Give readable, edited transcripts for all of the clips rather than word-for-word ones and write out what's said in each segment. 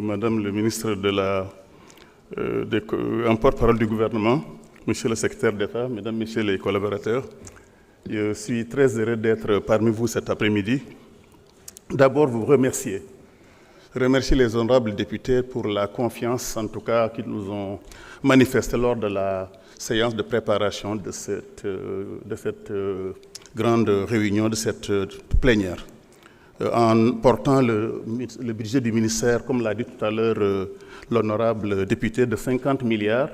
Madame le ministre en porte-parole du gouvernement, Monsieur le secrétaire d'État, Mesdames, Messieurs les collaborateurs, je suis très heureux d'être parmi vous cet après-midi. D'abord, vous remercier les honorables députés pour la confiance, en tout cas, qu'ils nous ont manifestée lors de la séance de préparation de cette grande réunion, de cette plénière. En portant le budget du ministère, comme l'a dit tout à l'heure l'honorable député, de 50 milliards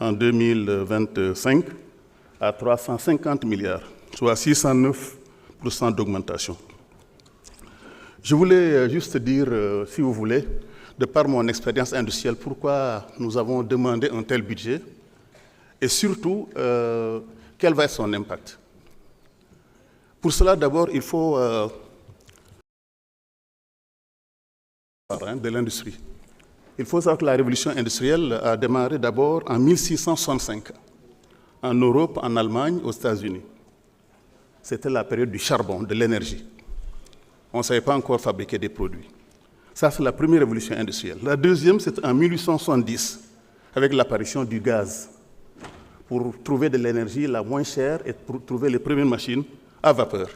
en 2025 à 350 milliards, soit 609% d'augmentation. Je voulais juste dire, si vous voulez, de par mon expérience industrielle, pourquoi nous avons demandé un tel budget et surtout, quel va être son impact. Pour cela, d'abord, il faut de l'industrie. Il faut savoir que la révolution industrielle a démarré d'abord en 1665, en Europe, en Allemagne, aux États-Unis. C'était la période du charbon, de l'énergie. On ne savait pas encore fabriquer des produits. Ça, c'est la première révolution industrielle. La deuxième, c'est en 1870, avec l'apparition du gaz, pour trouver de l'énergie la moins chère et pour trouver les premières machines à vapeur.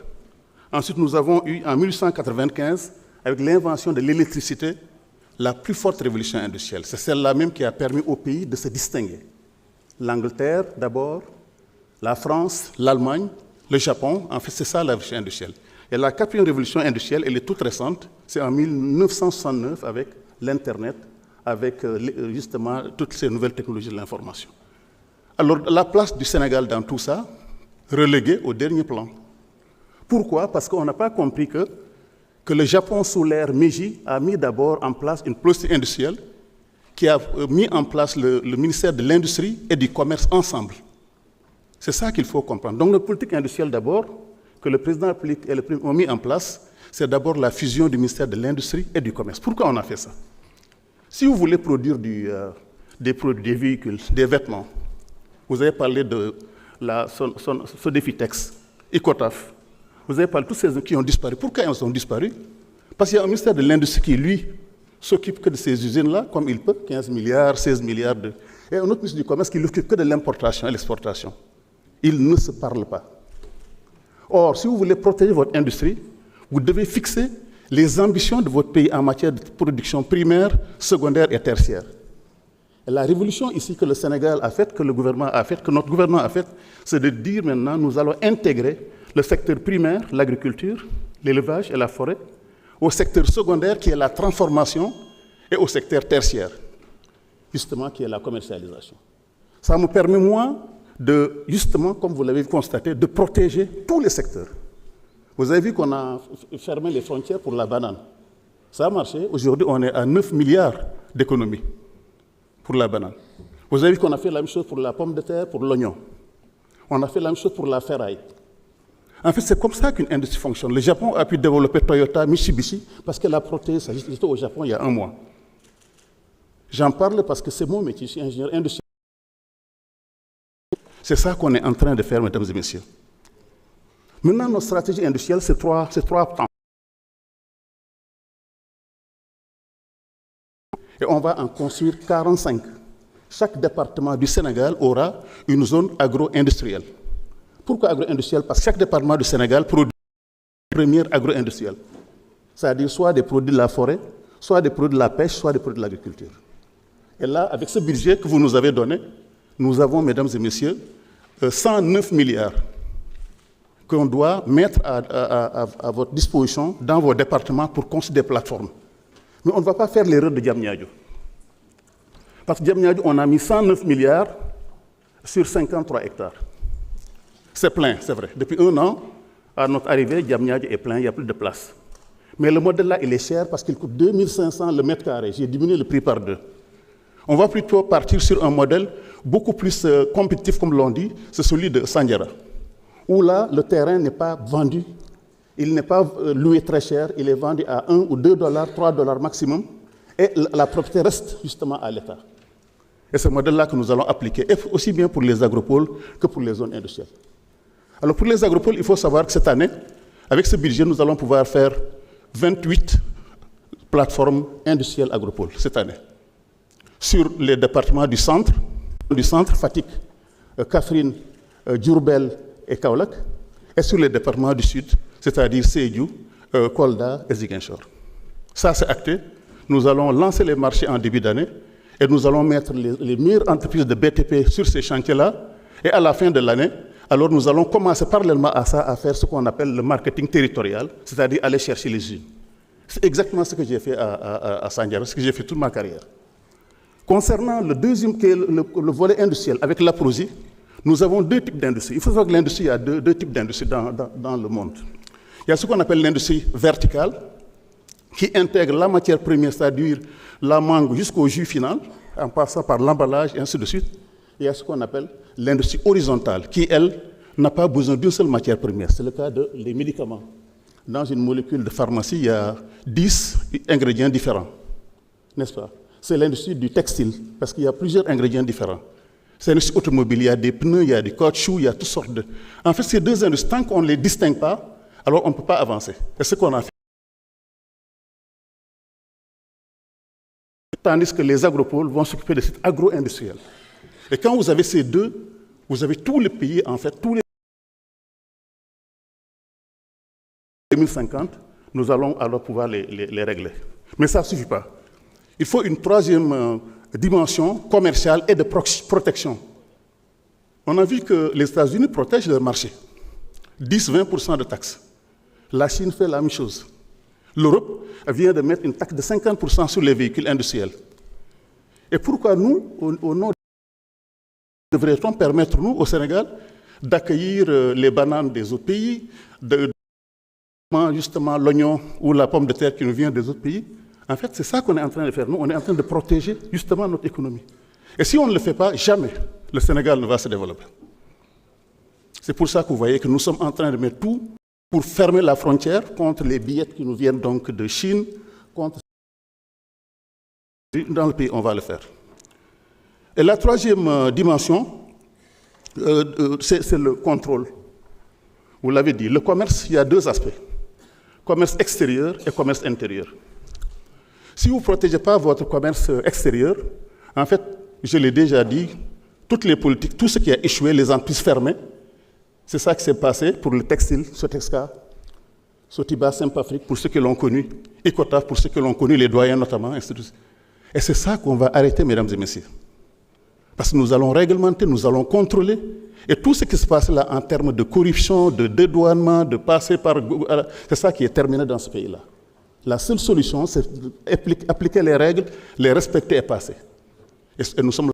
Ensuite, nous avons eu, en 1895, avec l'invention de l'électricité, la plus forte révolution industrielle. C'est celle-là même qui a permis au pays de se distinguer. L'Angleterre d'abord, la France, l'Allemagne, le Japon, en fait c'est ça la révolution industrielle. Et la quatrième révolution industrielle, elle est toute récente, c'est en 1969 avec l'Internet, avec justement toutes ces nouvelles technologies de l'information. Alors la place du Sénégal dans tout ça, reléguée au dernier plan. Pourquoi? Parce qu'on n'a pas compris que le Japon, sous l'ère Meiji, a mis d'abord en place une politique industrielle qui a mis en place le ministère de l'Industrie et du Commerce ensemble. C'est ça qu'il faut comprendre. Donc, notre politique industrielle d'abord, que le président de la République et le Premier ont mis en place, c'est d'abord la fusion du ministère de l'Industrie et du Commerce. Pourquoi on a fait ça? Si vous voulez produire des produits, des véhicules, des vêtements, vous avez parlé de Sodefitex, Ecotaf, vous avez parlé de tous ces qui ont disparu. Pourquoi ils ont disparu? Parce qu'il y a un ministère de l'Industrie qui, lui, s'occupe que de ces usines-là, comme il peut, 15 milliards, 16 milliards et un autre ministre du Commerce qui ne s'occupe que de l'importation et l'exportation. Ils ne se parlent pas. Or, si vous voulez protéger votre industrie, vous devez fixer les ambitions de votre pays en matière de production primaire, secondaire et tertiaire. Et la révolution ici que le Sénégal a faite, que le gouvernement a faite, que notre gouvernement a faite, c'est de dire maintenant, nous allons intégrer le secteur primaire, l'agriculture, l'élevage et la forêt, au secteur secondaire qui est la transformation et au secteur tertiaire, justement qui est la commercialisation. Ça me permet, moi, de, justement, comme vous l'avez constaté, de protéger tous les secteurs. Vous avez vu qu'on a fermé les frontières pour la banane. Ça a marché. Aujourd'hui, on est à 9 milliards d'économies pour la banane. Vous avez vu qu'on a fait la même chose pour la pomme de terre, pour l'oignon. On a fait la même chose pour la ferraille. En fait, c'est comme ça qu'une industrie fonctionne. Le Japon a pu développer Toyota, Mitsubishi, parce qu'elle a protégé ça. J'étais au Japon il y a un mois. J'en parle parce que c'est mon métier, je suis ingénieur industriel. C'est ça qu'on est en train de faire, mesdames et messieurs. Maintenant, notre stratégie industrielle, c'est trois temps. Et on va en construire 45. Chaque département du Sénégal aura une zone agro-industrielle. Pourquoi agro-industriel? Parce que chaque département du Sénégal produit une première agro-industrielle. C'est-à-dire soit des produits de la forêt, soit des produits de la pêche, soit des produits de l'agriculture. Et là, avec ce budget que vous nous avez donné, nous avons, mesdames et messieurs, 109 milliards qu'on doit mettre à votre disposition dans vos départements pour construire des plateformes. Mais on ne va pas faire l'erreur de Diamniadio. Parce que Diamniadio, on a mis 109 milliards sur 53 hectares. C'est plein, c'est vrai. Depuis un an, à notre arrivée, Diamniadio est plein, il n'y a plus de place. Mais le modèle là, il est cher parce qu'il coûte 2500 le mètre carré. J'ai diminué le prix par 2. On va plutôt partir sur un modèle beaucoup plus compétitif, comme l'on dit, c'est celui de Sandiara, où là, le terrain n'est pas vendu, il n'est pas loué très cher, il est vendu à 1 ou 2 dollars, 3 dollars maximum, et la propriété reste justement à l'État. Et c'est ce modèle-là que nous allons appliquer, aussi bien pour les agropoles que pour les zones industrielles. Alors pour les agropoles, il faut savoir que cette année, avec ce budget, nous allons pouvoir faire 28 plateforme industrielle agropole cette année. Sur les départements du centre Fatick, Kaffrine, Diourbel et Kaolack, et sur les départements du sud, c'est-à-dire Sédhiou, Kolda et Ziguinchor. Ça, c'est acté. Nous allons lancer les marchés en début d'année et nous allons mettre les meilleures entreprises de BTP sur ces chantiers-là. Et à la fin de l'année, alors nous allons commencer parallèlement à ça à faire ce qu'on appelle le marketing territorial, c'est-à-dire aller chercher les usines. C'est exactement ce que j'ai fait à Sandiara, ce que j'ai fait toute ma carrière. Concernant le deuxième, qui est le volet industriel, avec l'APROSI, nous avons deux types d'industries. Il faut savoir que l'industrie, il y a deux types d'industries dans le monde. Il y a ce qu'on appelle l'industrie verticale, qui intègre la matière première, c'est-à-dire la mangue jusqu'au jus final, en passant par l'emballage et ainsi de suite. Il y a ce qu'on appelle l'industrie horizontale, qui, elle, n'a pas besoin d'une seule matière première. C'est le cas des médicaments. Dans une molécule de pharmacie, il y a 10 ingrédients différents, n'est-ce pas? C'est l'industrie du textile, parce qu'il y a plusieurs ingrédients différents. C'est l'industrie automobile, il y a des pneus, il y a des caoutchoucs, il y a toutes sortes de... En fait, ces deux industries, tant qu'on ne les distingue pas, alors on ne peut pas avancer. Et ce qu'on a fait. Tandis que les agropoles vont s'occuper de cette agro-industrielle. Et quand vous avez ces deux, vous avez tous les pays, en fait, tous les 2050, nous allons alors pouvoir les régler. Mais ça ne suffit pas. Il faut une troisième dimension commerciale et de protection. On a vu que les États-Unis protègent leur marché. 10-20% de taxes. La Chine fait la même chose. L'Europe vient de mettre une taxe de 50% sur les véhicules industriels. Et pourquoi nous, au nom devrait-on permettre, nous, au Sénégal, d'accueillir les bananes des autres pays, justement l'oignon ou la pomme de terre qui nous vient des autres pays? En fait, c'est ça qu'on est en train de faire. Nous, on est en train de protéger justement notre économie. Et si on ne le fait pas, jamais le Sénégal ne va se développer. C'est pour ça que vous voyez que nous sommes en train de mettre tout pour fermer la frontière contre les billettes qui nous viennent donc de Chine, contre... Dans le pays, on va le faire. Et la troisième dimension, c'est le contrôle. Vous l'avez dit, le commerce, il y a deux aspects. Commerce extérieur et commerce intérieur. Si vous ne protégez pas votre commerce extérieur, en fait, je l'ai déjà dit, toutes les politiques, tout ce qui a échoué, les entreprises fermées, c'est ça qui s'est passé pour le textile, Sotexka, Sotiba, Simpafric, pour ceux qui l'ont connu, Ecotaf, pour ceux qui l'ont connu, les doyens notamment, etc. Et c'est ça qu'on va arrêter, mesdames et messieurs. Parce que nous allons réglementer, nous allons contrôler, et tout ce qui se passe là en termes de corruption, de dédouanement, de passer par... C'est ça qui est terminé dans ce pays-là. La seule solution, c'est d'appliquer les règles, les respecter et passer. Et nous sommes là.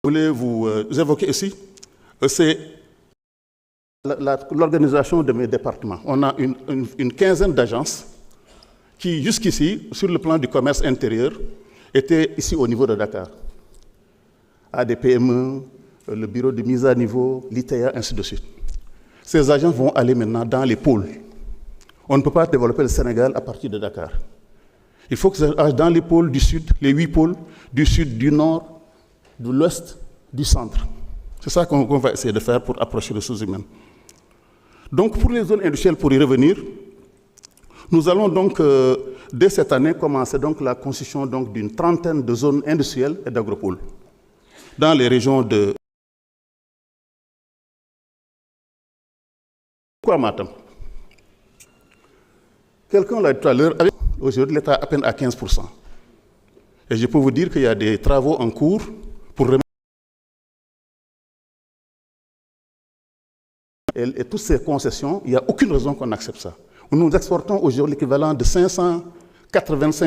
Je voulais vous évoquer ici, c'est l'organisation de mes départements. On a une quinzaine d'agences qui, jusqu'ici, sur le plan du commerce intérieur, étaient ici au niveau de Dakar. ADPME, le bureau de mise à niveau, l'ITEA, ainsi de suite. Ces agences vont aller maintenant dans les pôles. On ne peut pas développer le Sénégal à partir de Dakar. Il faut que ça aille dans les pôles du sud, les 8 pôles, du sud, du nord, de l'ouest, du centre. C'est ça qu'on va essayer de faire pour approcher les ressources humaines. Donc pour les zones industrielles, pour y revenir, nous allons donc, dès cette année, commencer donc la constitution d'une trentaine de zones industrielles et d'agropoles dans les régions de... Pourquoi Matam? Quelqu'un l'a dit tout à l'heure, aujourd'hui l'État est à peine à 15%. Et je peux vous dire qu'il y a des travaux en cours pour remettre... Et toutes ces concessions, il n'y a aucune raison qu'on accepte ça. Nous exportons aujourd'hui l'équivalent de 585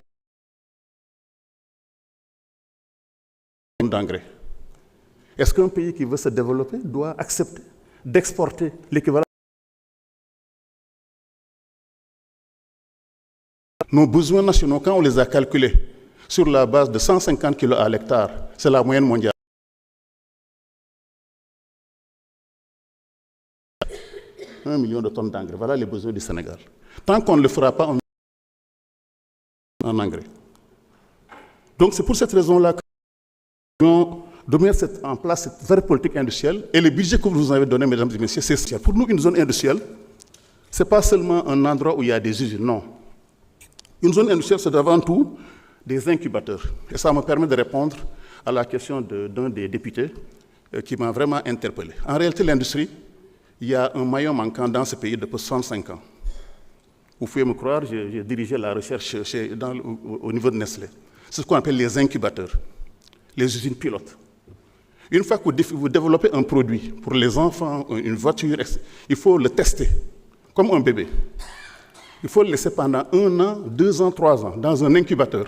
tonnes d'engrais. Est-ce qu'un pays qui veut se développer doit accepter d'exporter l'équivalent? Nos besoins nationaux, quand on les a calculés sur la base de 150 kg à l'hectare, c'est la moyenne mondiale. 1 million de tonnes d'engrais, voilà les besoins du Sénégal. Tant qu'on ne le fera pas en engrais. Donc c'est pour cette raison-là que nous devons de mettre en place cette vraie politique industrielle. Et le budget que vous nous avez donné, mesdames et messieurs, c'est essentiel. Pour nous, une zone industrielle, ce n'est pas seulement un endroit où il y a des usines, non. Une zone industrielle, c'est avant tout des incubateurs. Et ça me permet de répondre à la question d'un des députés qui m'a vraiment interpellé. En réalité, l'industrie, il y a un maillon manquant dans ce pays depuis 65 ans. Vous pouvez me croire, j'ai dirigé la recherche au niveau de Nestlé. C'est ce qu'on appelle les incubateurs, les usines pilotes. Une fois que vous développez un produit pour les enfants, une voiture, il faut le tester, comme un bébé. Il faut le laisser pendant 1 an, 2 ans, 3 ans, dans un incubateur,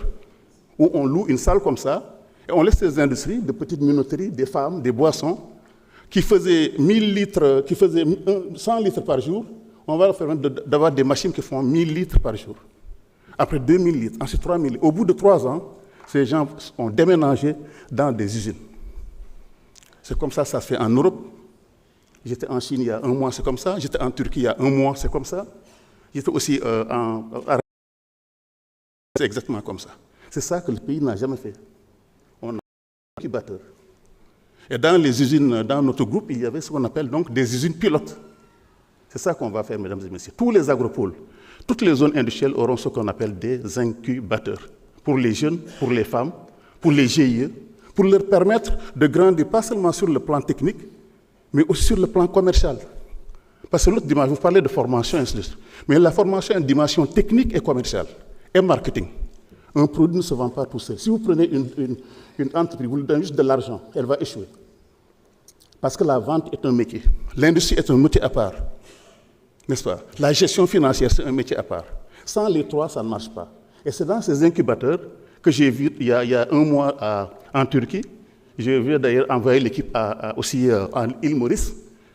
où on loue une salle comme ça, et on laisse ces industries, de petites minoteries, des femmes, des boissons, qui faisaient 1000 litres, qui faisaient 100 litres par jour, on va leur permettre d'avoir des machines qui font 1000 litres par jour. Après 2000 litres, ensuite 3000 litres. Au bout de 3 ans, ces gens ont déménagé dans des usines. C'est comme ça se fait en Europe. J'étais en Chine il y a 1 mois, c'est comme ça. J'étais en Turquie il y a 1 mois, c'est comme ça. J'étais aussi en Arabie. C'est exactement comme ça. C'est ça que le pays n'a jamais fait. On a un incubateur. Et dans les usines, dans notre groupe, il y avait ce qu'on appelle donc des usines pilotes. C'est ça qu'on va faire, mesdames et messieurs. Tous les agropoles, toutes les zones industrielles auront ce qu'on appelle des incubateurs. Pour les jeunes, pour les femmes, pour les GIE, pour leur permettre de grandir, pas seulement sur le plan technique, mais aussi sur le plan commercial. Parce que l'autre dimension, vous parlez de formation, mais la formation a une dimension technique et commerciale, et marketing. Un produit ne se vend pas tout seul. Si vous prenez une entreprise, vous lui donnez juste de l'argent, elle va échouer. Parce que la vente est un métier. L'industrie est un métier à part. N'est-ce pas? La gestion financière, c'est un métier à part. Sans les 3, ça ne marche pas. Et c'est dans ces incubateurs que j'ai vu, il y a 1 mois en Turquie, je vais d'ailleurs envoyer l'équipe aussi en île Maurice.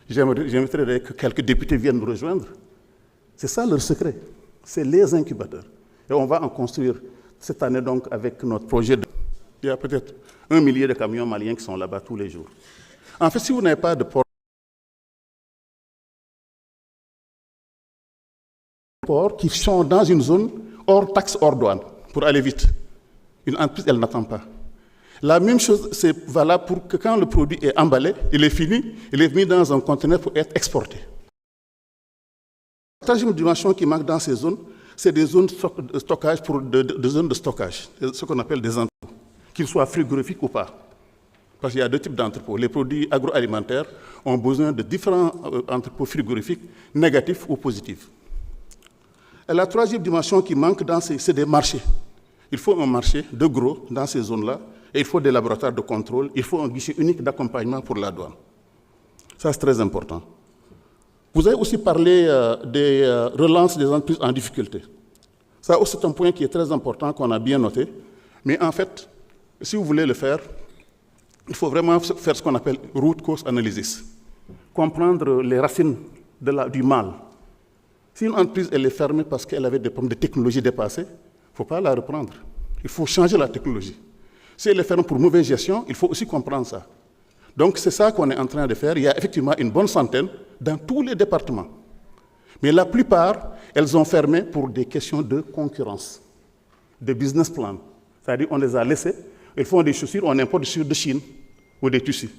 J'aimerais que quelques députés viennent nous rejoindre. C'est ça leur secret. C'est les incubateurs. Et on va en construire cette année donc avec notre projet. Il y a peut-être 1 millier de camions maliens qui sont là-bas tous les jours. En fait, si vous n'avez pas de port qui sont dans une zone hors taxe, hors douane, pour aller vite. Une entreprise, elle n'attend pas. La même chose, c'est valable pour que quand le produit est emballé, il est fini, il est mis dans un conteneur pour être exporté. La troisième dimension qui manque dans ces zones, c'est des zones de stockage, des zones de stockage, ce qu'on appelle des entrepôts, qu'ils soient frigorifiques ou pas. Parce qu'il y a 2 types d'entrepôts. Les produits agroalimentaires ont besoin de différents entrepôts frigorifiques, négatifs ou positifs. Et la troisième dimension qui manque, c'est des marchés. Il faut un marché de gros dans ces zones-là, et il faut des laboratoires de contrôle, il faut un guichet unique d'accompagnement pour la douane. Ça, c'est très important. Vous avez aussi parlé des relances des entreprises en difficulté. Ça aussi, c'est un point qui est très important, qu'on a bien noté. Mais en fait, si vous voulez le faire, il faut vraiment faire ce qu'on appelle root cause analysis. Comprendre les racines du mal. Si une entreprise elle est fermée parce qu'elle avait des problèmes de technologie dépassée, il ne faut pas la reprendre. Il faut changer la technologie. Si elle est fermée pour mauvaise gestion, il faut aussi comprendre ça. Donc c'est ça qu'on est en train de faire. Il y a effectivement une bonne centaine dans tous les départements. Mais la plupart, elles ont fermé pour des questions de concurrence, de business plan. C'est-à-dire on les a laissés, ils font des chaussures, on importe des chaussures de Chine ou des tissus.